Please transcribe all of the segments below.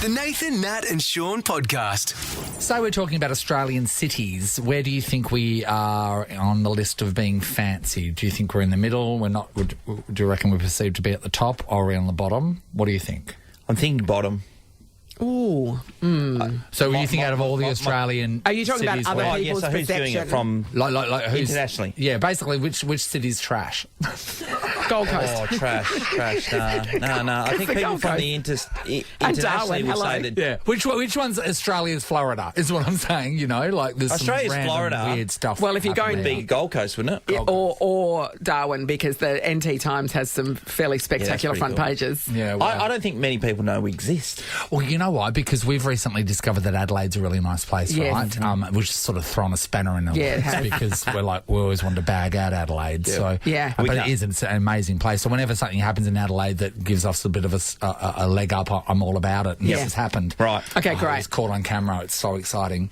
The Nathan, Nat and Shaun podcast. So we're talking about Australian cities. Where do you think we are on the list of being fancy? Do you think we're in the middle? We're not. Do you reckon we're perceived to be at the top, or are we on the bottom? What do you think? I'm thinking bottom. Ooh. So you think out of all the Australian Are you talking about cities other where- people's so who's doing it from like who's, internationally? Yeah, basically which city's trash? Gold Coast. Oh, trash. No. I think the people Gold from Coast. the And internationally Darwin, will hello. say that. Yeah. Which one's Australia's Florida is what I'm saying, you know? Like there's Australia's some random Florida. weird stuff. Well, if you're going happening to Be Gold Coast, wouldn't it? Yeah, or Darwin, because the NT Times has some fairly spectacular pretty front cool. pages. Yeah, well, I don't think many people know we exist. well, you know why? Because we've recently discovered that Adelaide's a really nice place, Yes. right? Which has sort of thrown a spanner in the Yeah, it works has. because we always wanted to bag out Adelaide. So Yeah. but We it can't. is it's an amazing place. So whenever something happens in Adelaide that gives us a bit of a leg up, I'm all about it. And Yeah. this has happened. Right. Okay, It great. was caught on camera. It's so exciting.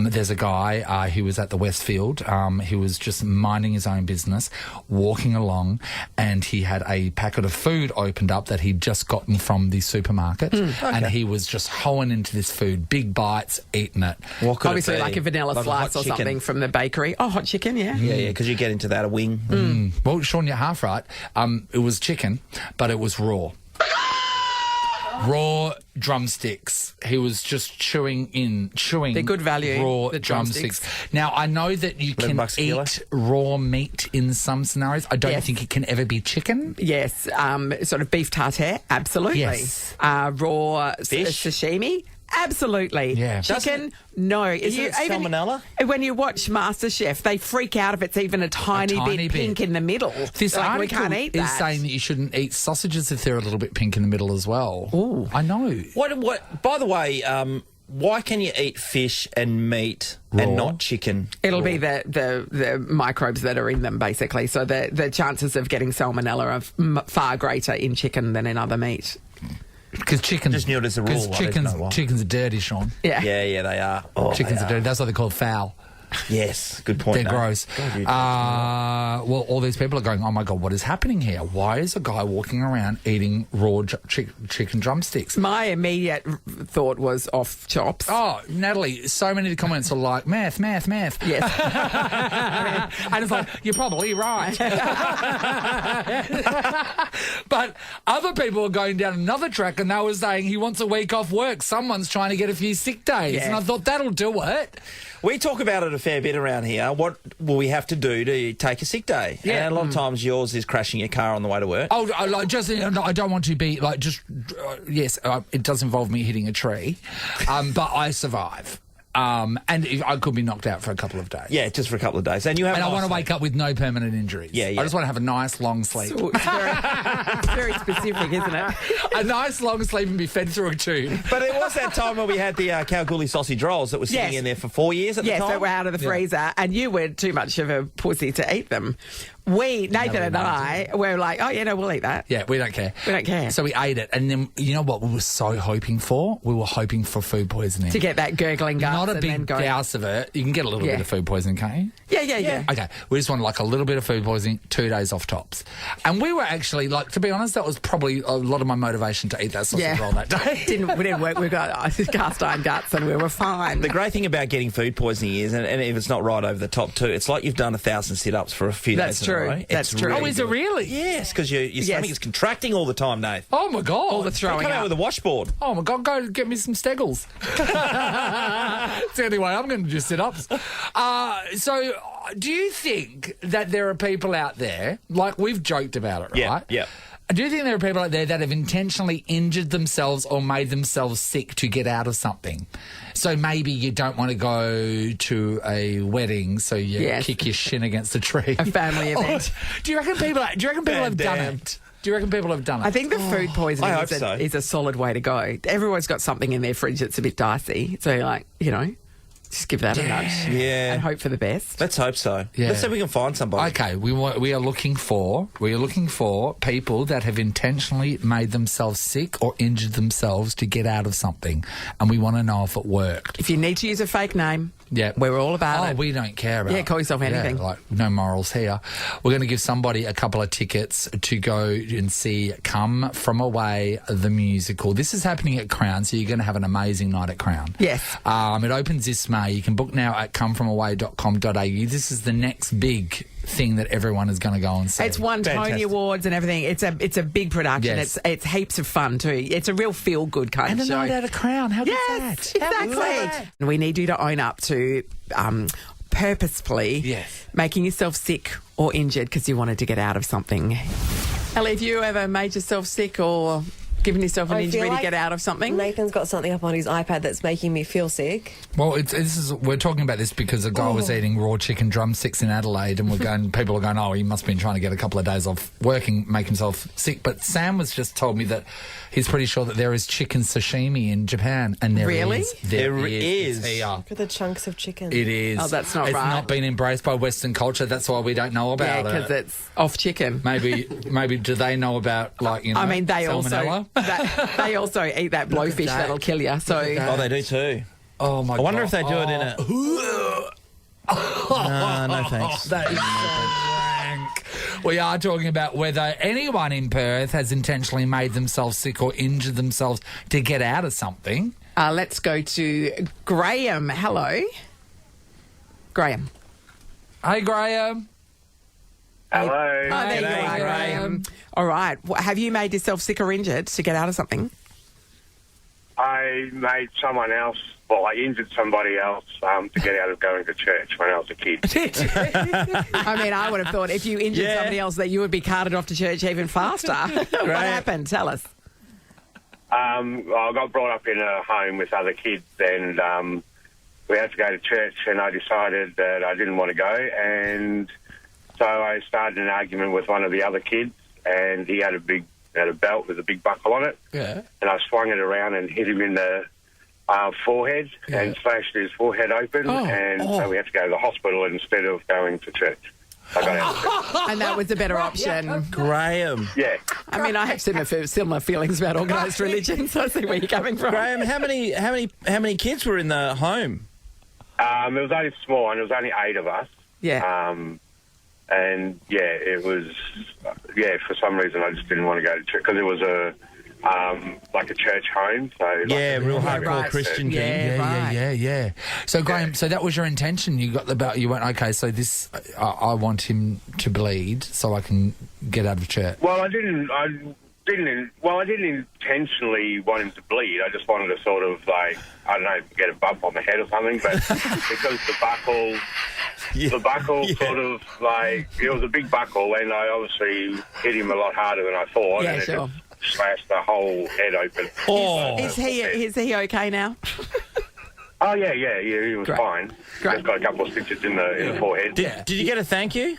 There's a guy who was at the Westfield. He was just minding his own business, walking along, and he had a packet of food opened up that he'd just gotten from the supermarket, and he was just hoeing into this food, big bites, eating it. What could it Obviously, be? like a vanilla Like slice hot or chicken. something from the bakery. Oh, hot chicken, yeah. Yeah, because you get into that, a wing. Well, Shaun, you're half right. It was chicken, but it was raw. Raw drumsticks. He was just chewing. They're good value, raw the drumsticks. drumsticks. Now, I know that you can $11 a kilo. eat raw meat in some scenarios. I don't Yes. think it can ever be chicken. Yes, sort of beef tartare, absolutely. Yes. Raw Fish? Sashimi, absolutely. Yeah. Chicken, no. Isn't it salmonella? When you watch MasterChef, they freak out if it's even a tiny tiny bit bit. pink in the middle. This like, we article can't eat is that. saying that you shouldn't eat sausages if they're a little bit pink in the middle as well. Ooh. I know. What? By the way, why can you eat fish and meat Raw? and not chicken? It'll be the microbes that are in them, basically. So the chances of getting salmonella are far greater in chicken than in other meat. Because chicken. Just knew it as a rule. I didn't know why. Chickens are dirty, Shaun. Yeah. Yeah, they are. Oh, Chickens they are dirty. That's why they're called foul. Yes, good point. They're Nat. gross. God, you Well, all these people are going, oh my God, what is happening here? Why is a guy walking around eating raw chicken drumsticks? My immediate thought was off chops. Oh, Natalie, so many of the comments are like, math. Yes. And it's like, you're probably right. But other people are going down another track and they were saying he wants a week off work. Someone's trying to get a few sick days. Yeah. And I thought, that'll do it. We talk about it a fair bit around here. What will we have to do to take a sick day? Yeah. And a lot of times yours is crashing your car on the way to work. Oh, I don't want to be like yes, it does involve me hitting a tree, but I survive. And I could be knocked out for a couple of days. Yeah, just for a couple of days. And you have. And I want to nice wake up with no permanent injuries. Yeah. I just want to have a nice long sleep. Ooh, it's very specific, isn't it? A nice long sleep and be fed through a tube. But it was that time when we had the Kalgoorlie sausage rolls that were sitting Yes. in there for 4 years at the Yes, time. they were out of the freezer, and you were too much of a pussy to eat them. Nathan and I, were like, oh, yeah, no, we'll eat that. Yeah, we don't care. We don't care. So we ate it, and then you know what we were so hoping for? We were hoping for food poisoning. To get that gurgling guts. Not a and then big go. douse of it. You can get a little Yeah. bit of food poisoning, can't you? Yeah. Okay, we just wanted like a little bit of food poisoning, 2 days off tops. And we were actually, like, to be honest, that was probably a lot of my motivation to eat that sausage roll that day. We didn't work. We got cast iron guts and we were fine. The great thing about getting food poisoning is, and if it's not right over the top too, it's like you've done 1,000 sit-ups for a few That's days in a true. row. That's It's true. Oh, is it good. really? Yes, because your stomach is contracting all the time, Nate. Oh, my God. All the Come throwing out up. with a washboard. Oh, my God, go get me some Steggles. It's the only way I'm going to do sit-ups. So do you think that there are people out there, like we've joked about it, right? Yeah. Do you think there are people out there that have intentionally injured themselves or made themselves sick to get out of something? So maybe you don't want to go to a wedding, so you Yes. kick your shin against a tree. A family event. Do you reckon people have done Damn. it? Do you reckon people have done it? I think the food poisoning I hope is a solid way to go. Everyone's got something in their fridge that's a bit dicey. So you're like, you know, Just give that a nudge. Yeah. And hope for the best. Let's hope so. Yeah. Let's see if we can find somebody. Okay, we are looking for people that have intentionally made themselves sick or injured themselves to get out of something, and we want to know if it worked. If you need to use a fake name, Yeah, we're all about it. We don't care about. Yeah, call yourself anything. Yeah, like no morals here. We're going to give somebody a couple of tickets to go and see Come From Away the musical. This is happening at Crown, so you're going to have an amazing night at Crown. Yes. It opens this May. You can book now at comefromaway.com.au. This is the next big thing that everyone is going to go and see. It's won Tony Fantastic. Awards and everything. It's a big production. Yes. It's heaps of fun too. It's a real feel good kind and of a show. night out of Crown. How Yes, good is that? How good is exactly. that? And we need you to own up to purposefully Yes. making yourself sick or injured because you wanted to get out of something. Ellie, have you ever made yourself sick or given yourself an I feel injury to like get out of something? Nathan's got something up on his iPad that's making me feel sick. Well, we're talking about this because a guy was eating raw chicken drumsticks in Adelaide, and people are going, "Oh, he must have been trying to get a couple of days off working, make himself sick." But Sam was just told me that he's pretty sure that there is chicken sashimi in Japan, and there Really? is. There is. It's here. For the chunks of chicken. It is. Oh, that's not it's right. It's not been embraced by Western culture. That's why we don't know Yeah, about because it. it's off chicken. Maybe do they know about, like, you know, I mean, they salmonella? they also eat that blowfish that. that'll kill you. So Oh, they do too. Oh my god! I wonder if they do it in a. No thanks. That is so rank. We are talking about whether anyone in Perth has intentionally made themselves sick or injured themselves to get out of something. let's go to Graham. Hello, Graham. Hey, Graham. Hello. Oh, there you G'day, are, Graham. Graham. All right. Have you made yourself sick or injured to get out of something? I made someone else, well, I injured somebody else to get out of going to church when I was a kid. I mean, I would have thought if you injured Yeah. somebody else that you would be carted off to church even faster. What happened? Tell us. I got brought up in a home with other kids, and we had to go to church, and I decided that I didn't want to go, and so I started an argument with one of the other kids, and he had a belt with a big buckle on it. Yeah. And I swung it around and hit him in the forehead and slashed his forehead open. So we had to go to the hospital instead of going to church. I got out of church. And that was a better option. Graham. Yeah. I mean, I have similar feelings about organised religion, so I see where you're coming from. Graham, how many kids were in the home? It was only small, and it was only 8 of us. Yeah. And, yeah, it was, for some reason I just didn't want to go to church because it was like a church home. So Yeah, real hardcore right. Christian Yeah. thing. Right. Yeah. So, Graham, so that was your intention. You got the belt. You went, okay, so this, I want him to bleed so I can get out of church. Well, I didn't intentionally want him to bleed. I just wanted to sort of, like, I don't know, get a bump on the head or something. But because the buckle sort of, like, it was a big buckle, and I obviously hit him a lot harder than I thought. Yeah, and sure. it just slashed the whole head open. Oh, Is he okay now? Oh, yeah, he was Great. fine. Great. Just got a couple of stitches in the forehead. did you get a thank you?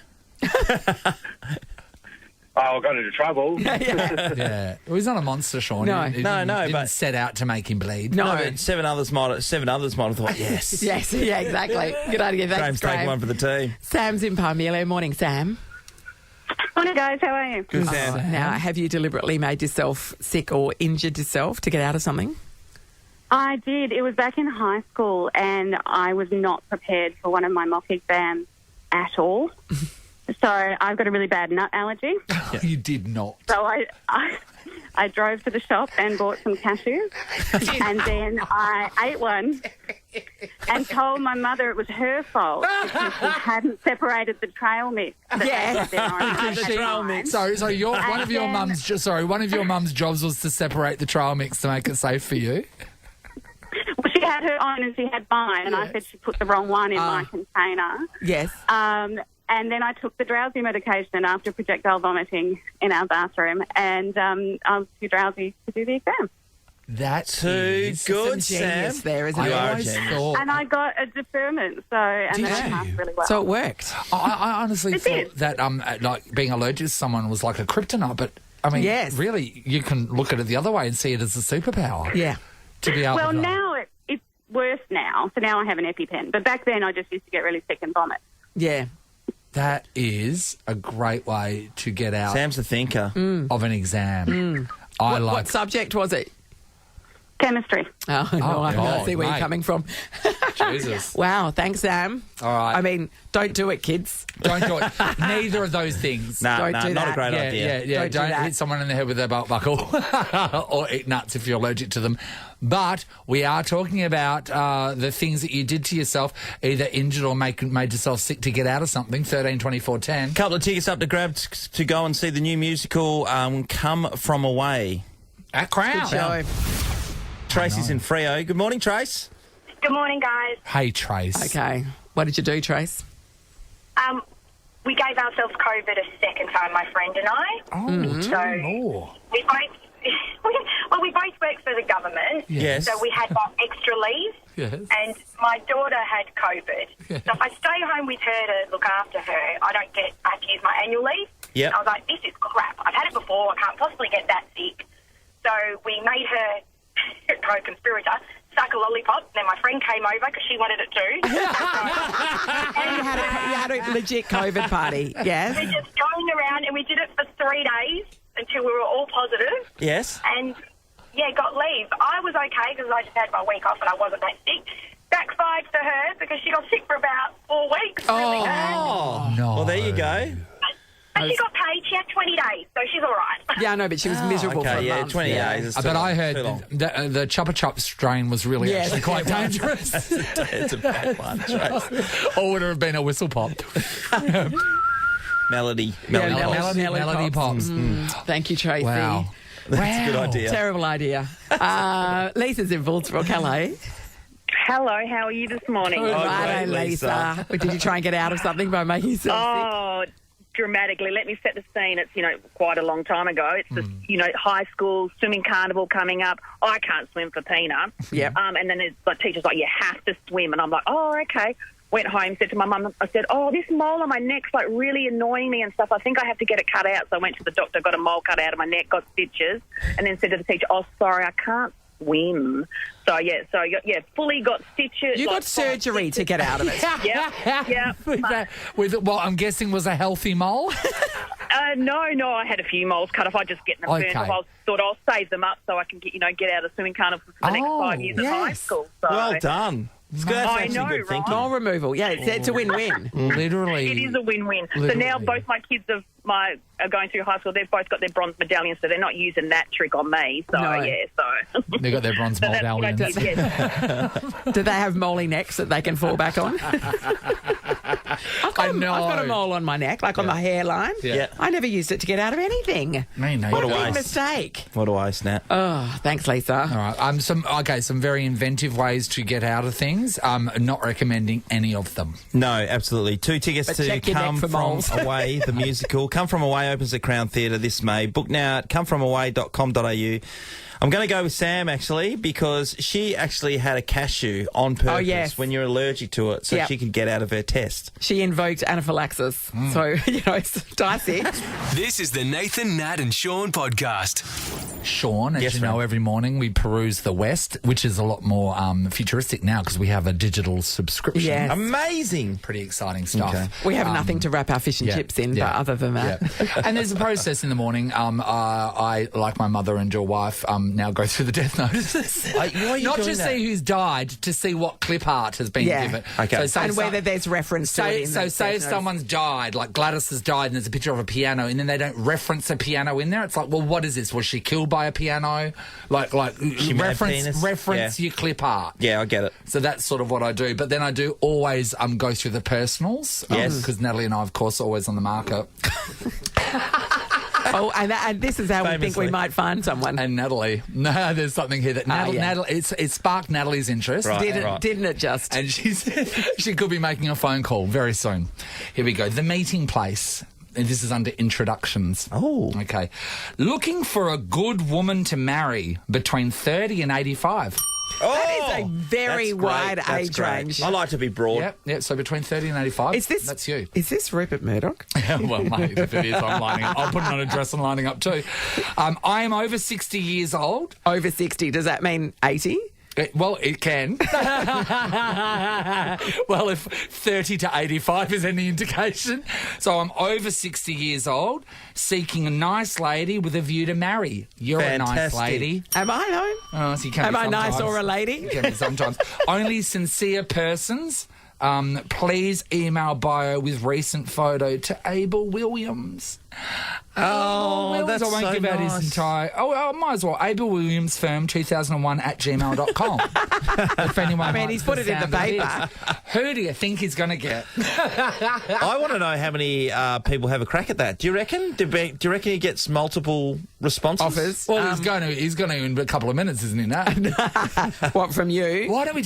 I got into trouble. Yeah. Well, he's not a monster, Sean. No. He No, didn't but- set out to make him bleed. No. But seven others might have thought, yes. Yes, yeah, exactly. Good idea. Thanks, Graham's taking Graham. one for the team. Sam's in Palmyra. Morning, Sam. Morning, guys. How are you? Good, Sam. Now, have you deliberately made yourself sick or injured yourself to get out of something? I did. It was back in high school, and I was not prepared for one of my mock exams at all. So I've got a really bad nut allergy. You did not. So I drove to the shop and bought some cashews, and then I ate one and told my mother it was her fault because she hadn't separated the trail mix. Yeah. So one of your then- mum's jobs was to separate the trail mix to make it safe for you. Well, she had her own and she had mine, and I said she put the wrong one in my container. Yes. And then I took the drowsy medication after projectile vomiting in our bathroom, and I was too drowsy to do the exam. That's Too good, Some genius Sam. there, isn't I it? always genius. thought. And I got a deferment, and then I passed really well. So it worked. I honestly It thought did. that like being allergic to someone was like a kryptonite, but I mean, Yes. really, you can look at it the other way and see it as a superpower. Yeah. To be able Well, to. now worse now. So now I have an EpiPen. But back then I just used to get really sick and vomit. Yeah. That is a great way to get out Sam's the thinker. of an exam. What subject was it? Chemistry. Oh, no, I God, see where mate. you're coming from. Jesus. Wow, thanks, Sam. All right. I mean, don't do it, kids. Don't do it. Neither of those things. Nah, Don't do not that. a great Yeah, idea. yeah. Don't do Don't that. hit someone in the head with their belt buckle or eat nuts if you're allergic to them. But we are talking about the things that you did to yourself, either injured or made yourself sick to get out of something. 13, 24, 10. Couple of tickets up to grab to go and see the new musical Come From Away. At Crown. Show. Tracy's in Freo. Good morning, Trace. Good morning, guys. Hey, Trace. Okay. What did you do, Trace? We gave ourselves COVID a second time, my friend and I. Oh, So tell me more. we both we both work for the government. Yes. So we had like extra leave. Yes. And my daughter had COVID. Yes. So if I stay home with her to look after her, I have to use my annual leave. Yep. I was like, this is crap. I've had it before. I can't possibly get that sick. So we made her, co-conspirator, suck a lollipop. Then my friend came over because she wanted it too. And you had a legit COVID party, yes? We're just going around and we did it for 3 days until we were all positive. Yes. And, yeah, got leave. I was okay because I just had my week off and I wasn't that sick. Backfired for her because she got sick for about 4 weeks. Really bad. Oh, no. Well, there you go. But she got paid. She had 20 days, so she's all right. Yeah, I know, but she was miserable for a Okay, yeah, month. 20 days. Is But I heard too long. the Chuppa Chup strain was really Yes, actually quite it was. dangerous. It's a bad one, Trace. Or would it have been a whistle pop? Melody. Melody pops. Thank you, Tracy. Wow. That's a good idea. Terrible idea. Lisa's in Bullsbrook. Hello. Hello, how are you this morning? Good Oh, righto, great, Lisa. Lisa. Did you try and get out of something by making yourself Oh, dramatically. Let me set the scene. It's, quite a long time ago. It's just, high school swimming carnival coming up. I can't swim for Peanut. Yep. And then there's like teachers like, you have to swim. And I'm like, oh, okay. Went home, said to my mum, I said, oh, this mole on my neck's like really annoying me and stuff. I think I have to get it cut out. So I went to the doctor, got a mole cut out of my neck, got stitches, and then said to the teacher, oh, sorry, I can't swim. So fully got stitches. You got surgery to get out of it. Yeah. With what I'm guessing was a healthy mole. No, I had a few moles cut off. I just get them Okay. burnt off. I thought I'll save them up so I can get out of swimming carnival for the next 5 years at high yes. school. So Well done. It's good. That's I actually know, good right? thinking. Mole removal. Yeah, it's a win-win. Literally. it is a win-win. So Literally. now both my kids are going through high school. They've both got their bronze medallions, so they're not using that trick on me. So No. so They got their bronze so that's what I medallions. did. Yes. Do they have moley necks that they can fall back on? I've got a mole on my neck, like on the hairline. Yeah. I never used it to get out of anything. Me neither. What a Big waste. mistake. What a waste, Nat. Oh, thanks, Lisa. All right. Some very inventive ways to get out of things. Not recommending any of them. No, absolutely. 2 tickets But to check your neck Come for From moles. Away, the musical. Come From Away opens at Crown Theatre this May. Book now at comefromaway.com.au. I'm going to go with Sam, actually, because she actually had a cashew on purpose yes. when you're allergic to it so Yep. she could get out of her test. She invoked anaphylaxis. So, it's dicey. This is the Nathan, Nat and Sean podcast. Sean, as Yes, you know, friend. every morning we peruse the West, which is a lot more futuristic now because we have a digital subscription. Yes. Amazing. Pretty exciting stuff. Okay. We have nothing to wrap our fish and chips in, but other than that. Yeah. And there's a process in the morning. I, like my mother and your wife, now go through the death notices. Why are you Not doing to that? see who's died, to see what clip art has been Yeah. given. Okay. So say And whether there's reference to it in the say death notice. someone's died, like Gladys has died, and there's a picture of a piano, and then they don't reference a piano in there. It's like, well, what is this? Was she killed by a piano? Like She made a penis? reference Yeah. your clip art. Yeah, I get it. So that's sort of what I do. But then I do always go through the personals. Yes. Because Natalie and I, of course, are always on the market. Oh, and this is how we think Famously. we might find someone. And Natalie, no, there's something here that Natalie, it sparked Natalie's interest. Right. Didn't it just? And she said she could be making a phone call very soon. Here we go. The meeting place. And this is under introductions. Oh. Okay. Looking for a good woman to marry between 30 and 85. That is a very That's great. wide That's age great. range. I like to be broad. Yep. So between 30 and 85. That's you. Is this Rupert Murdoch? Well, mate, if it is, I'm lining up. I'm putting on a dress and lining up too. I am over 60 years old. Over 60. Does that mean 80? Well, it can. Well, if 30 to 85 is any indication. So I'm over 60 years old, seeking a nice lady with a view to marry. You're a nice Fantastic. lady. Am I, though? Oh, so you can Am be I nice sometimes. or a lady? You can be sometimes. Only sincere persons. Please email bio with recent photo to Abel Williams. Oh, that's I won't so give out his nice. entire... Oh, I might as well. Abel Williams Firm 2001 at gmail.com. If anyone I mean, likes he's put the it in the sound of paper. this. Who do you think he's going to get? I want to know how many people have a crack at that. Do you reckon? Do you reckon he gets multiple responses? Offers. Well, he's going to in a couple of minutes, isn't he, Nat? What, from you? Why don't we...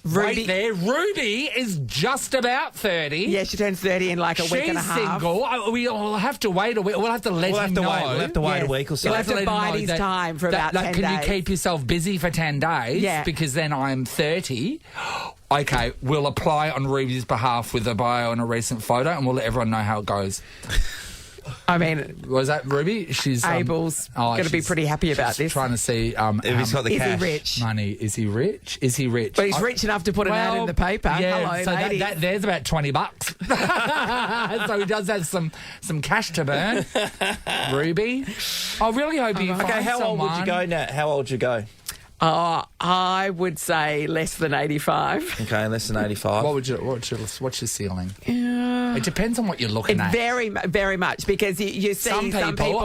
Ruby. Right there. Ruby is just about 30. Yeah, she turns 30 in like a week and a half. She's single. We'll have to wait a week. We'll have to let him know. We'll have to wait Yes. a week or so. You'll have to let him bide know his that- time for about 10 Can days. you keep yourself busy for 10 days? Yeah. Because then I'm 30. Okay, we'll apply on Ruby's behalf with a bio and a recent photo, and we'll let everyone know how it goes. I mean, Was that Ruby? She's Abel's going to be she's- pretty happy about she's this. Trying to see If he's got the Is cash. he rich? money. Is he rich? Is he rich? But he's rich enough to put an ad in the paper. Yeah, Hello, so ladies. there's about $20. So he does have some cash to burn. Ruby, I really hope you find Okay, how old would you someone- go, Nat? How old would you go? I would say less than 85. Okay, less than 85. What's your ceiling? It depends on what you're looking at. Very, very much, because you see Some some people,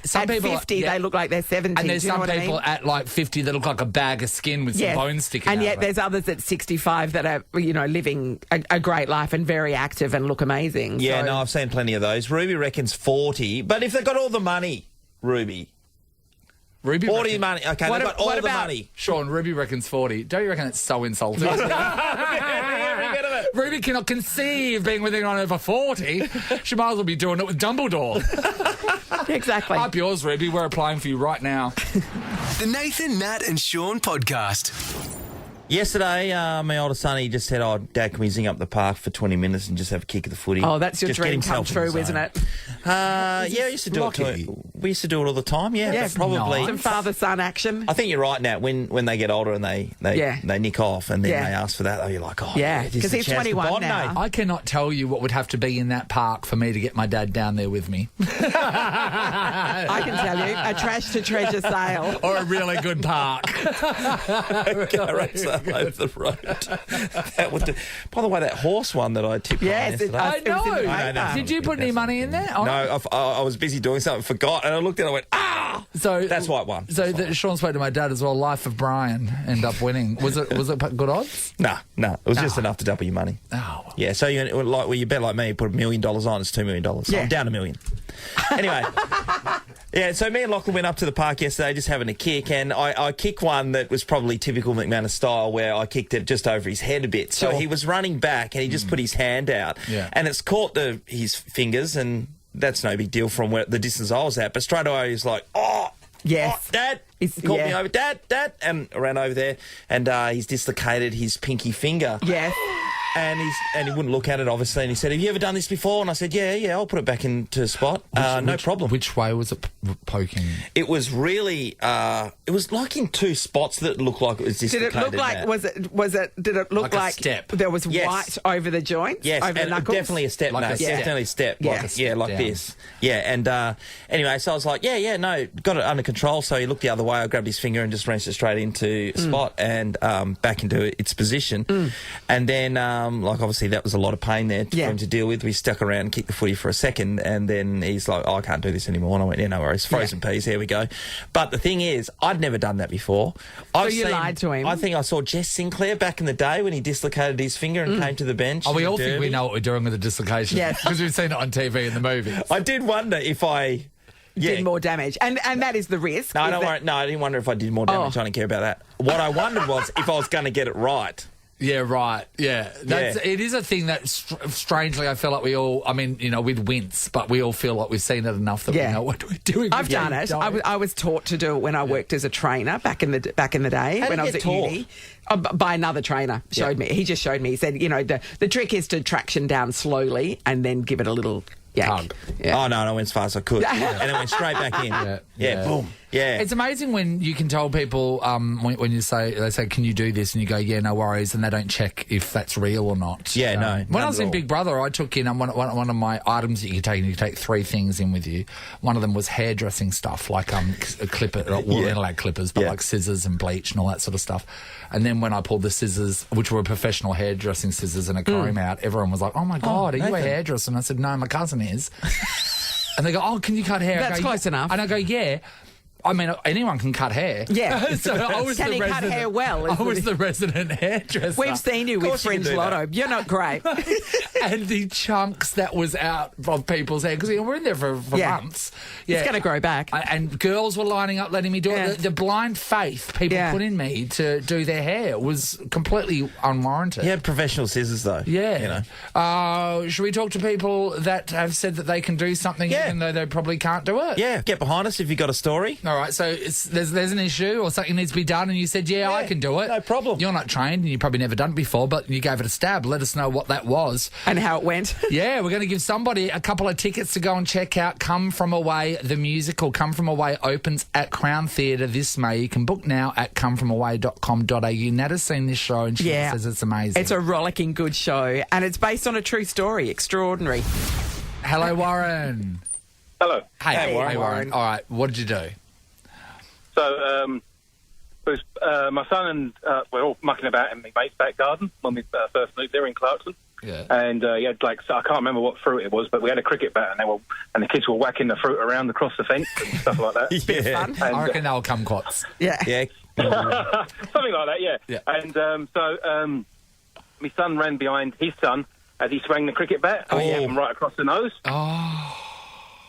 some at people are- 50, yeah. they look like they're 70. And there's do you know some what people I mean? at like 50 that look like a bag of skin with Yes. some bones sticking and out yet of it. there's others at 65 that are, living a great life and very active and look amazing. Yeah, So- no, I've seen plenty of those. Ruby reckons 40, but if they've got all the money, Ruby. Ruby 40 reckons- money. Okay, What they've ab- got all what the about- money. Sean, Ruby reckons 40. Don't you reckon it's so insulting? Ruby cannot conceive being with anyone over 40. She might as well be doing it with Dumbledore. Exactly. Up yours, Ruby. We're applying for you right now. The Nathan, Nat and Sean podcast. Yesterday, my older son, he just said, "Oh, Dad, can we zing up the park for 20 minutes and just have a kick of the footy?" Oh, that's your Just get dream come himself in the true, isn't zone. it? Yeah, I used to do it. lucky. We used to do it all the time. Yeah, Yes. but probably. Some father-son action. I think you're right, Nat. When they get older and they Yeah. nick off and then Yeah. they ask for that, you're like, "Oh, Yeah, this is 'cause a he's chance to 21 bond, now. mate." I cannot tell you what would have to be in that park for me to get my dad down there with me. I can tell you, a trash to treasure sale. Or a really good park. Carrots up over the road. That would do. By the way, that horse one that I tipped on Yes, yesterday. I It was in the know. paper. Did you put any money in there? Oh. No, I was busy doing something, forgot, and I looked at it and went, "Ah!" So That's why it won. So Sean spoke to my dad as well. Life of Brian ended up winning. Was it good odds? No, it was just enough to double your money. Oh, Yeah, so you bet like me, you put $1 million on, it's $2 million. So Yeah. I'm down $1 million. Anyway, yeah, so me and Lachlan went up to the park yesterday just having a kick, and I kicked one that was probably typical McManus style, where I kicked it just over his head a bit. So Sure. he was running back, and he just put his hand out, Yeah. and it's caught his fingers, and that's no big deal from where the distance I was at. But straight away, he's like, "Oh, Yes. oh, Dad!" It's- He called me yeah. over, Dad, and I ran over there, and he's dislocated his pinky finger. Yes. And he wouldn't look at it, obviously, and he said, "Have you ever done this before?" And I said, yeah, I'll put it back into spot. No problem. Which way was it poking? It was really, it was like in two spots that looked like it was Did dislocated. it look like, did it look Like a like step. there was Yes. white over the joints? Yes, over the and knuckles? definitely a step, Like no, a step. definitely a step. Yeah. Like, Like a yeah, step like down. this. Yeah, and anyway, so I was like, yeah, no, got it under control. So he looked the other way. I grabbed his finger and just wrenched it straight into spot and back into its position. And then, obviously that was a lot of pain there for him to deal with. We stuck around and kicked the footy for a second, and then he's like, "Oh, I can't do this anymore." And I went, "Yeah, no worries, frozen peas, here we go." But the thing is, I'd never done that before. You lied to him? I think I saw Jess Sinclair back in the day when he dislocated his finger and came to the bench. Oh, we in all think we Derby. know what we're doing with the dislocation. Yes. Because we've seen it on TV in the movies. I did wonder if I Did more damage. And that is the risk. No, is don't that- worry. No, I didn't wonder if I did more damage. Oh. I don't care about that. What I wondered was if I was going to get it right. Yeah, right. Yeah. It is a thing that strangely I feel like we all, we'd wince, but we all feel like we've seen it enough that we know what we're doing. I've done it. I was taught to do it when I worked as a trainer back in the day How when did I you was get at taught? uni. By another trainer. Showed me. He just showed me. He said, the trick is to traction down slowly and then give it a little yank. Hug. Yeah. Oh, no, I went as far as I could. And it went straight back in. Yeah, boom. Yeah. It's amazing when you can tell people when they say, can you do this? And you go, yeah, no worries. And they don't check if that's real or not. Yeah, no. When not I was at in all. Big Brother, I took in one of my items that you could take. And you could take 3 things in with you. One of them was hairdressing stuff, like a clipper, well, they're not like clippers, but like scissors and bleach and all that sort of stuff. And then when I pulled the scissors, which were professional hairdressing scissors and a comb out, everyone was like, oh my God, are you a hairdresser? And I said, no, my cousin is. And they go, oh, can you cut hair? That's close enough. And I go, yeah. I mean, anyone can cut hair. Yeah. So I was Can the he cut resident- hair well? I was the resident hairdresser. We've seen you with course you can Fringe do Lotto. that. You're not great. And the chunks that was out of people's hair, because we're in there for months. Yeah. It's going to grow back. And girls were lining up, letting me do Yeah. it. The blind faith people put in me to do their hair was completely unwarranted. You had professional scissors, though. Yeah. You know. Should we talk to people that have said that they can do something even though they probably can't do it? Yeah, get behind us if you've got a story. All right, so there's an issue or something needs to be done and you said, yeah, I can do it. no problem. You're not trained and you've probably never done it before, but you gave it a stab. Let us know what that was. And how it went. Yeah, we're going to give somebody a couple of tickets to go and check out Come From Away, the musical. Come From Away opens at Crown Theatre this May. You can book now at comefromaway.com.au. Nat has seen this show and she says it's amazing. It's a rollicking good show and it's based on a true story. Extraordinary. Hello, Warren. Hello. Hey, Warren. Warren. All right, what did you do? So, it was my son and we're all mucking about in my mate's back garden when we first moved there in Clarkson. Yeah. And he had I can't remember what fruit it was, but we had a cricket bat and the kids were whacking the fruit around across the fence and stuff like that. Bit of fun. And, I reckon they'll kumquats. Yeah. Yeah. something like that, yeah. Yeah. And so my son ran behind his son as he swung the cricket bat and hit him right across the nose. Oh.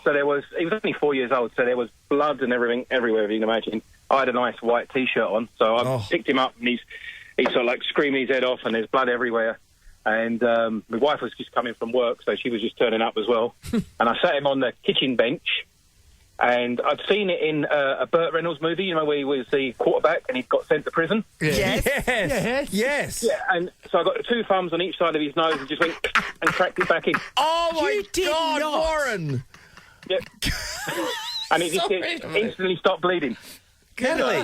So he was only 4 years old, so there was blood and everything everywhere, if you can imagine. I had a nice white T-shirt on, so I picked him up and he's sort of like screaming his head off and there's blood everywhere. And my wife was just coming from work, so she was just turning up as well. And I sat him on the kitchen bench, and I'd seen it in a Burt Reynolds movie, you know, where he was the quarterback and he got sent to prison. Yeah. Yes. Yeah, and so I got 2 thumbs on each side of his nose and just went and cracked it back in. Oh, my You did God, not. Warren. Yep. And it just instantly stopped bleeding. Really?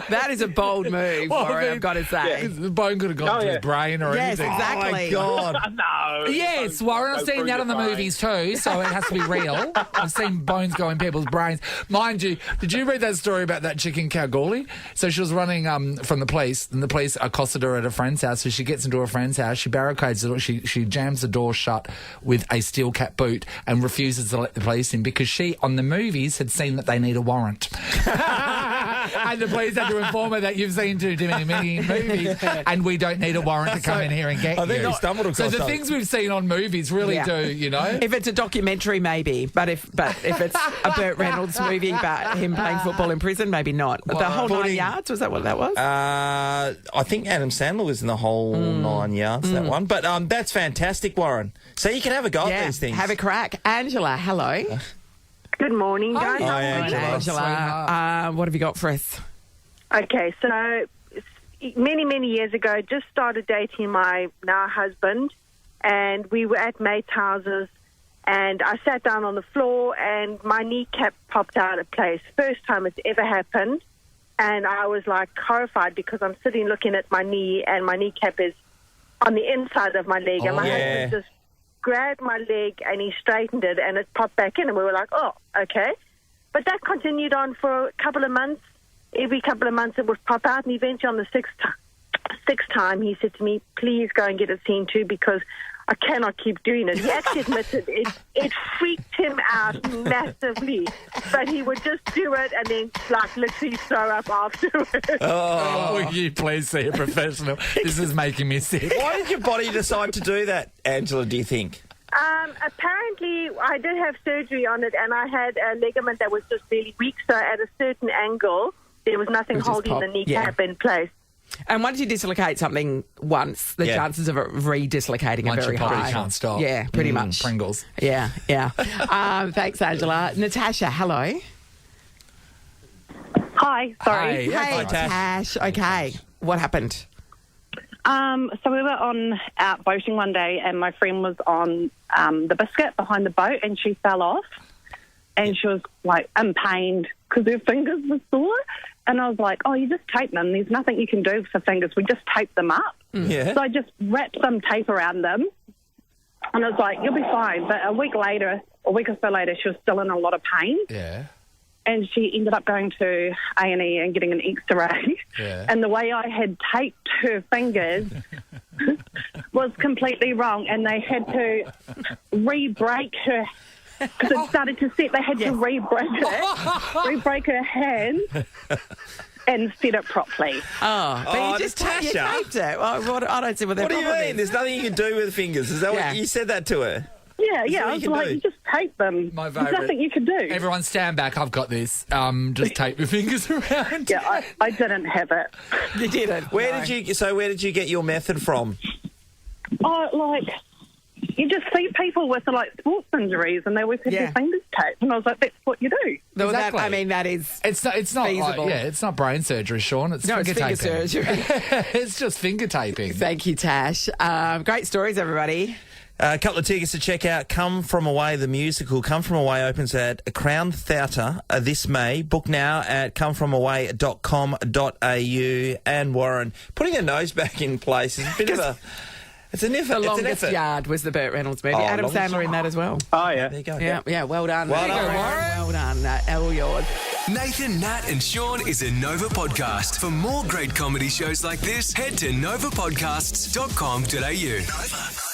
That is a bold move, Warren, I've got to say. The bone could have gone to his brain or Yes, anything. exactly. Oh, my God. No. Yes, Warren, I've seen that on the movies too, so it has to be real. I've seen bones go in people's brains. Mind you, did you read that story about that chick in Kalgoorlie? So she was running from the police, and the police accosted her at a friend's house, so she gets into a friend's house, she barricades the door, she jams the door shut with a steel cap boot and refuses to let the police in because she, on the movies, had seen that they need a warrant. And the police had to inform her that you've seen too many movies and we don't need a warrant to come in here and get I think you. we stumbled across So the something. things we've seen on movies really do, you know? If it's a documentary, maybe. But if it's a Burt Reynolds movie about him playing football in prison, maybe not. The whole 9 yards, was that what that was? I think Adam Sandler was in the whole 9 yards, that one. But that's fantastic, Warren. So you can have a go at these things. Have a crack. Angela, hello. Good morning, guys. Hi, Angela. What have you got for us? Okay, so many years ago, just started dating my now husband, and we were at mates' houses, and I sat down on the floor, and my kneecap popped out of place. First time it's ever happened, and I was like horrified because I'm sitting looking at my knee, and my kneecap is on the inside of my leg, and my husband just grabbed my leg and he straightened it and it popped back in and we were like, oh, okay. But that continued on for a couple of months. Every couple of months it would pop out and eventually on the sixth time he said to me, please go and get it seen to because I cannot keep doing it. He actually admitted it freaked him out massively, but he would just do it and then like literally throw up afterwards. Oh, will you please see a professional? This is making me sick. Why did your body decide to do that, Angela, do you think? Apparently, I did have surgery on it, and I had a ligament that was just really weak, so at a certain angle, there was nothing holding the kneecap in place. And once you dislocate something once, the chances of it re-dislocating are very high. Can't stop. Yeah, pretty much. Pringles. Yeah. Thanks, Angela. Natasha, hello. Hi, sorry. Hey, Tash. Okay, what happened? So we were out boating one day and my friend was on the biscuit behind the boat and she fell off and she was like in pain because her fingers were sore. And I was like, oh, you just tape them. There's nothing you can do for fingers. We just tape them up. Yeah. So I just wrapped some tape around them. And I was like, you'll be fine. But a week or so later, she was still in a lot of pain. Yeah. And she ended up going to A&E and getting an X-ray. Yeah. And the way I had taped her fingers was completely wrong. And they had to re-break her. Because it started to set, they had to re-break her hand and set it properly. Oh, but you just Natasha. you taped it. Well, I don't see what the What do you problem mean? is. There's nothing you can do with the fingers. Is that what you said that to her? Yeah. I was like, you just tape them. My There's favourite. nothing you can do. Everyone stand back. I've got this. Just tape your fingers around. Yeah, I didn't have it. You didn't. Where did you get your method from? You just see people with like sports injuries and they always have their fingers taped. And I was like, that's what you do. No, Exactly. that is It's not feasible. like, it's not brain surgery, Sean. It's No, finger it's finger taping. surgery. It's just finger taping. Thank you, Tash. Great stories, everybody. A couple of tickets to check out Come From Away, the musical. Come From Away opens at Crown Theatre this May. Book now at comefromaway.com.au. And Warren, putting her nose back in place is a bit of a... It's an effort. The Longest it's an effort. Yard was the Burt Reynolds movie. Oh, Adam Longest Sandler in that as well. Oh, yeah. There you go. Yeah, well done. Well There you done, go, Warren. Well done. All yours. Nathan, Nat, and Sean is a Nova podcast. For more great comedy shows like this, head to novapodcasts.com.au. Nova.